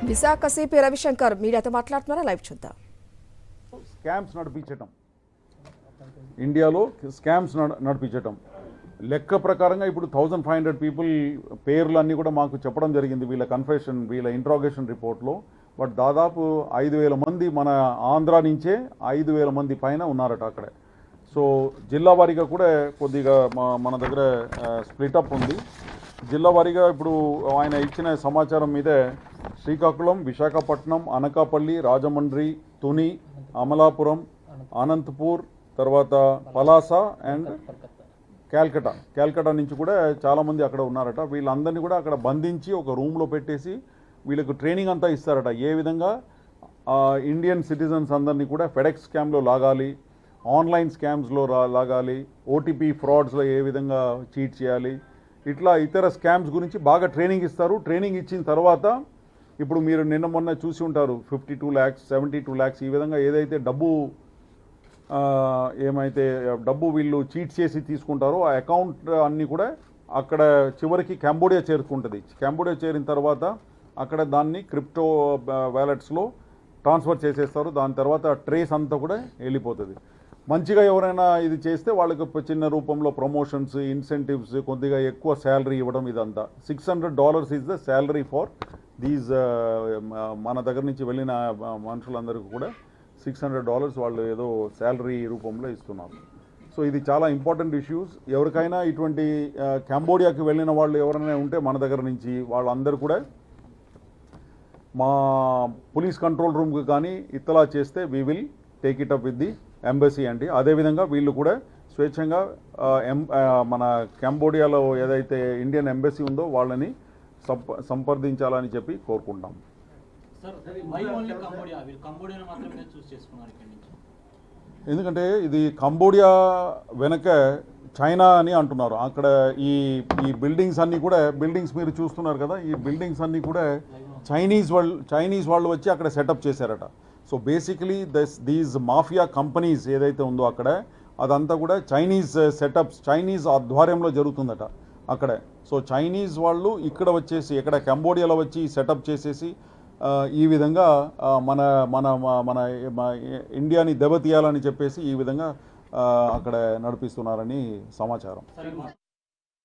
Visakha CP Ravishankar మీడియాతో మాట్లాడుతున్నారా, live చూద్దాం. స్కామ్స్ నడిపించటం, ఇండియాలో స్కామ్స్ నడిపించటం లెక్క ప్రకారంగా ఇప్పుడు 1500 పీపుల్ పేర్లు అన్నీ కూడా మాకు చెప్పడం జరిగింది వీళ్ళ కన్ఫెషన్, వీళ్ళ ఇంట్రాగేషన్ రిపోర్ట్లో. బట్ దాదాపు 5000 మంది మన ఆంధ్ర నుంచే 5000 మంది పైన ఉన్నారట అక్కడే. సో జిల్లా వారీగా కూడా కొద్దిగా మన దగ్గర స్ప్లిటప్ ఉంది. జిల్లా వారీగా ఇప్పుడు ఆయన ఇచ్చిన సమాచారం మీదే శ్రీకాకుళం, విశాఖపట్నం, అనకాపల్లి, రాజమండ్రి, తుని, అమలాపురం, అనంతపూర్, తర్వాత పలాస అండ్ క్యాల్కటా నుంచి కూడా చాలామంది అక్కడ ఉన్నారట. వీళ్ళందరినీ కూడా అక్కడ బంధించి ఒక రూమ్లో పెట్టేసి వీళ్ళకు ట్రైనింగ్ అంతా ఇస్తారట. ఏ విధంగా ఇండియన్ సిటిజన్స్ అందరినీ కూడా ఫెడెక్స్ స్కామ్లో లాగాలి, ఆన్లైన్ స్కామ్స్లో లాగాలి, ఓటీపీ ఫ్రాడ్స్లో ఏ విధంగా చీట్ చేయాలి, ఇట్లా ఇతర స్కామ్స్ గురించి బాగా ట్రైనింగ్ ఇస్తారు. ట్రైనింగ్ ఇచ్చిన తర్వాత ఇప్పుడు మీరు నిన్న మొన్న చూసి ఉంటారు 52 lakhs, 72 lakhs ఈ విధంగా ఏదైతే డబ్బు వీళ్ళు చీట్ చేసి తీసుకుంటారో ఆ అకౌంట్ అన్నీ కూడా అక్కడ చివరికి కంబోడియా చేరుకుంటుంది. కంబోడియా చేరిన తర్వాత అక్కడ దాన్ని క్రిప్టో వ్యాలెట్స్లో ట్రాన్స్ఫర్ చేసేస్తారు. దాని తర్వాత ట్రేస్ అంతా కూడా వెళ్ళిపోతుంది. మంచిగా ఎవరైనా ఇది చేస్తే వాళ్ళకి చిన్న రూపంలో ప్రమోషన్స్, ఇన్సెంటివ్స్, కొద్దిగా ఎక్కువ శాలరీ ఇవ్వడం, ఇదంతా. $600 is the salary for these. మన దగ్గర నుంచి వెళ్ళిన మనుషులందరికీ కూడా $600 వాళ్ళు ఏదో శాలరీ రూపంలో ఇస్తున్నారు. సో ఇది చాలా ఇంపార్టెంట్ ఇష్యూస్. ఎవరికైనా ఇటువంటి కంబోడియాకి వెళ్ళిన వాళ్ళు ఎవరైనా ఉంటే మన దగ్గర నుంచి వాళ్ళందరూ కూడా మా పోలీస్ కంట్రోల్ రూమ్కి కానీ ఇత్తలా చేస్తే we will take it up with the embassy అండి. అదేవిధంగా వీళ్ళు కూడా స్వేచ్ఛంగా మన కంబోడియాలో ఏదైతే ఇండియన్ ఎంబసీ ఉందో వాళ్ళని సంప్రదించాలని చెప్పి కోరుకుంటాం. ఎందుకంటే ఇది కంబోడియా వెనక చైనా అని అంటున్నారు. అక్కడ ఈ బిల్డింగ్స్ అన్నీ కూడా మీరు చూస్తున్నారు కదా, ఈ బిల్డింగ్స్ అన్నీ కూడా చైనీస్ వాళ్ళు వచ్చి అక్కడ సెటప్ చేశారట. So basically these mafia companies ఏదైతే ఉందో అక్కడ అదంతా కూడా చైనీస్ సెటప్స్, చైనీస్ ఆధ్వర్యంలో జరుగుతుందట అక్కడే. సో చైనీస్ వాళ్ళు ఇక్కడ వచ్చేసి ఇక్కడ కంబోడియాలో వచ్చి సెటప్ చేసేసి ఈ విధంగా మన మన మన ఇండియాని దెబ్బతీయాలని చెప్పేసి ఈ విధంగా అక్కడ నడిపిస్తున్నారని సమాచారం.